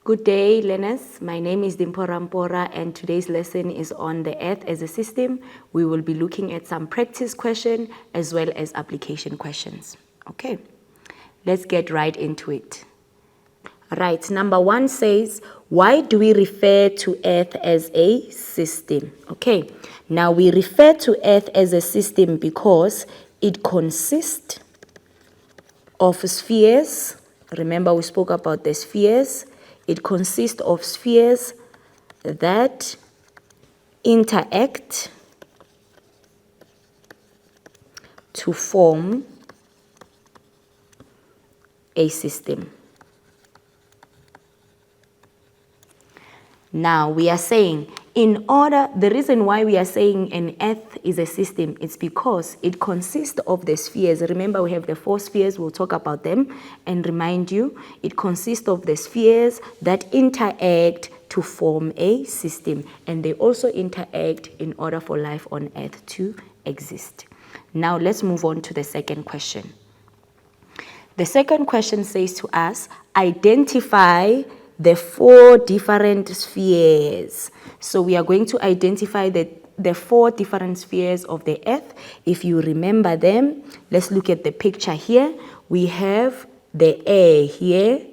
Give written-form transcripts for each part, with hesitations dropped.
Good day, learners. My name is Dimpho Rampora, and today's lesson is on the Earth as a system. We will be looking at some practice questions as well as application questions. Okay, let's get right into it. Right, number one says, why do we refer to Earth as a system? Okay, now we refer to Earth as a system because it consists of spheres. Remember, we spoke about the spheres. It consists of spheres that interact to form a system. Now we are saying, the reason why we are saying an Earth is a system, it's because it consists of the spheres. Remember, we have the 4 spheres, we'll talk about them and remind you, it consists of the spheres that interact to form a system, and they also interact in order for life on Earth to exist. Now let's move on to the second question. The second question says to us, identify the 4 different spheres. So we are going to identify the 4 different spheres of the Earth. If you remember them, let's look at the picture here. We have the air here,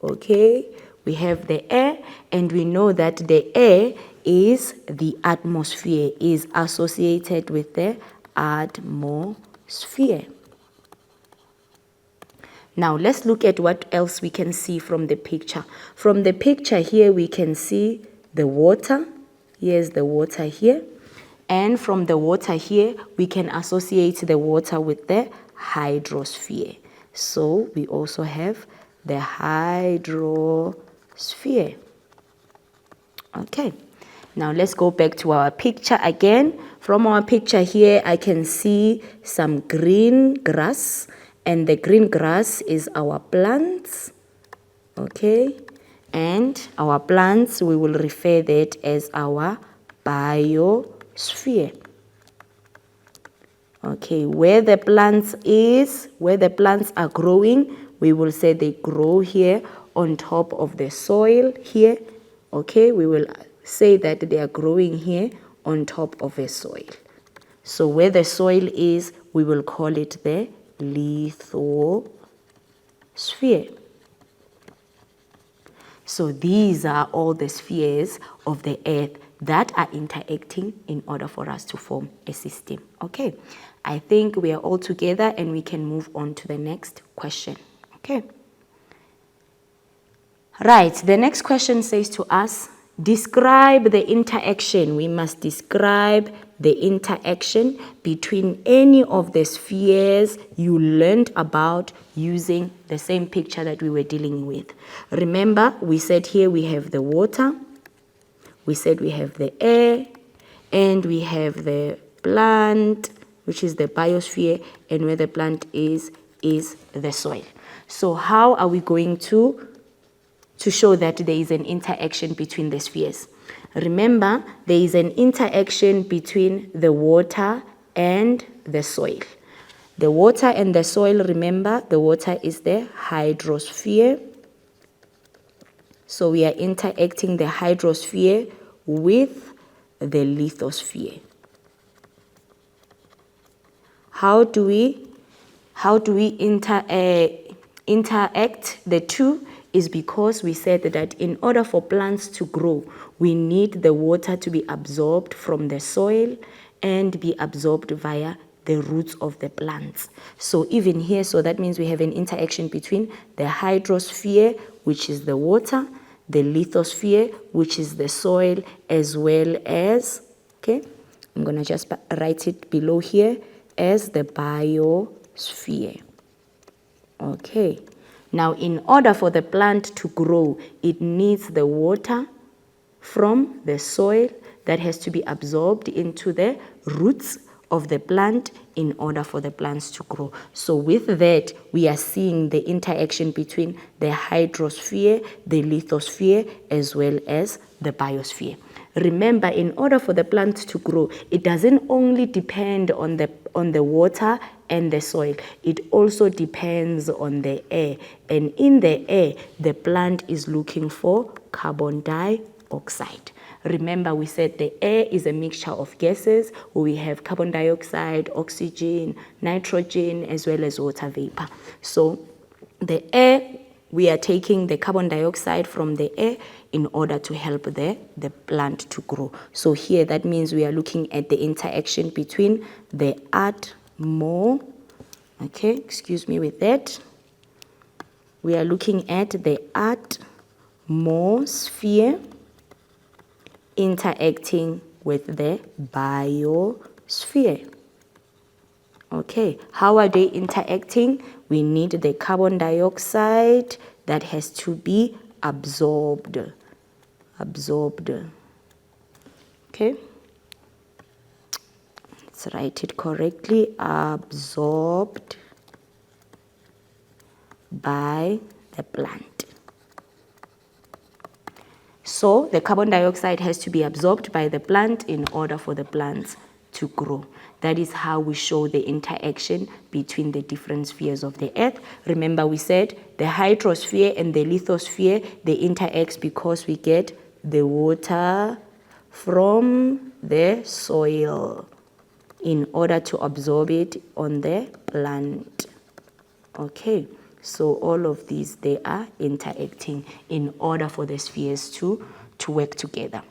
okay? We have the air, and we know that the air is the atmosphere, is associated with the atmosphere. Now, let's look at what else we can see from the picture. From the picture here, we can see the water. Here's the water here. And from the water here, we can associate the water with the hydrosphere. So, we also have the hydrosphere. Okay. Now, let's go back to our picture again. From our picture here, I can see some green grass. And the green grass is our plants, okay? And our plants, we will refer that as our biosphere. Okay, where the plants are growing, we will say they grow here on top of the soil here. Okay, we will say that they are growing here on top of the soil. So where the soil is, we will call it the lithosphere. So these are all the spheres of the Earth that are interacting in order for us to form a system. Okay, I think we are all together and we can move on to the next question. Okay. Right, the next question says to us, describe the interaction. We must describe the interaction between any of the spheres you learned about using the same picture that we were dealing with. Remember, we said here we have the water, we said we have the air, and we have the plant, which is the biosphere, and where the plant is the soil. So how are we going to show that there is an interaction between the spheres? Remember, there is an interaction between the water and the soil. The water and the soil, remember, the water is the hydrosphere. So we are interacting the hydrosphere with the lithosphere. How do we interact the two? Is because we said that in order for plants to grow, we need the water to be absorbed from the soil and be absorbed via the roots of the plants. So even here, so that means we have an interaction between the hydrosphere, which is the water, the lithosphere, which is the soil, as well as, okay, I'm going to just write it below here as the biosphere. Okay. Now, in order for the plant to grow, it needs the water from the soil that has to be absorbed into the roots of the plant in order for the plants to grow. So with that, we are seeing the interaction between the hydrosphere, the lithosphere, as well as the biosphere. Remember, in order for the plant to grow, it doesn't only depend on the water and the soil. It also depends on the air. And in the air, the plant is looking for carbon dioxide. Remember, we said the air is a mixture of gases. We have carbon dioxide, oxygen, nitrogen, as well as water vapor. So the air, we are taking the carbon dioxide from the air in order to help the plant to grow. So here, that means we are looking at the interaction between the okay, excuse me with that. We are looking at the atmosphere interacting with the biosphere. Okay, how are they interacting? We need the carbon dioxide that has to be absorbed. Okay, let's write it correctly. Absorbed by the plant. So the carbon dioxide has to be absorbed by the plant in order for the plants to grow. That is how we show the interaction between the different spheres of the earth. Remember, we said the hydrosphere and the lithosphere, they interact because we get the water from the soil in order to absorb it on the plant. Okay, so all of these, they are interacting in order for the spheres to work together.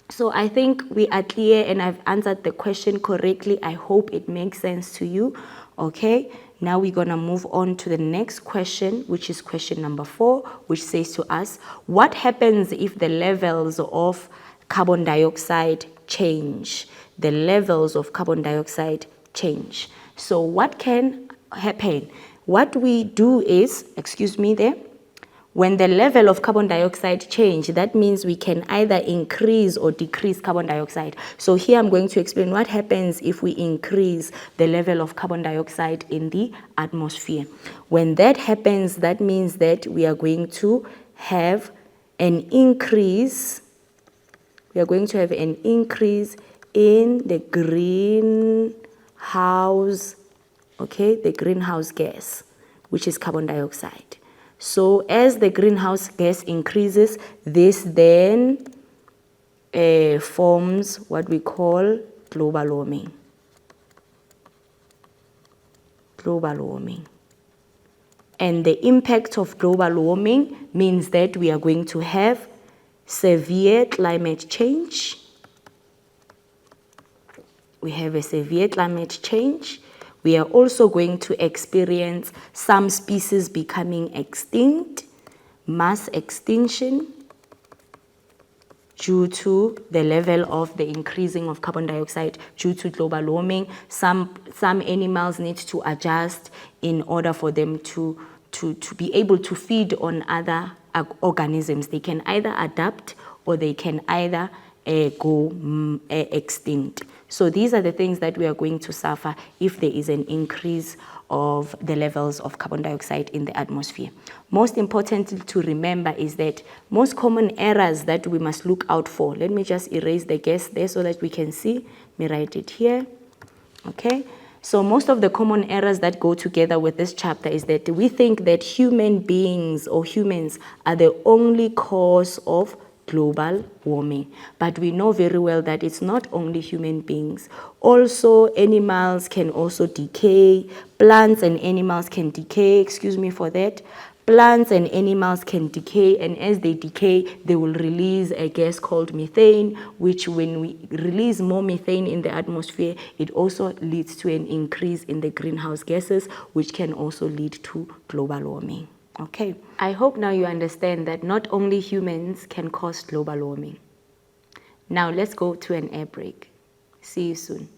So I think we are clear and I've answered the question correctly. I hope it makes sense to you. Okay, now we're going to move on to the next question, which is question number 4, which says to us, what happens if the levels of carbon dioxide change? The levels of carbon dioxide change. So what can happen? What we do is, excuse me there, when the level of carbon dioxide change, that means we can either increase or decrease carbon dioxide. So here I'm going to explain what happens if we increase the level of carbon dioxide in the atmosphere. When that happens, that means that we are going to have an increase. We are going to have an increase in the greenhouse, okay, the greenhouse gas, which is carbon dioxide. So as the greenhouse gas increases, this then forms what we call global warming. Global warming. And the impact of global warming means that we are going to have severe climate change. We have a severe climate change. We are also going to experience some species becoming extinct, mass extinction, due to the level of the increasing of carbon dioxide due to global warming. Some animals need to adjust in order for them to be able to feed on other organisms. They can either adapt or they can either go extinct. So these are the things that we are going to suffer if there is an increase of the levels of carbon dioxide in the atmosphere. Most important to remember is that most common errors that we must look out for. Let me just erase the gas there so that we can see. Let me write it here. Okay. So most of the common errors that go together with this chapter is that we think that human beings or humans are the only cause of global warming. But we know very well that it's not only human beings. Also, animals can also decay. Plants and animals can decay. Excuse me for that. Plants and animals can decay, and as they decay, they will release a gas called methane, which when we release more methane in the atmosphere, it also leads to an increase in the greenhouse gases, which can also lead to global warming. Okay, I hope now you understand that not only humans can cause global warming. Now let's go to an air break. See you soon.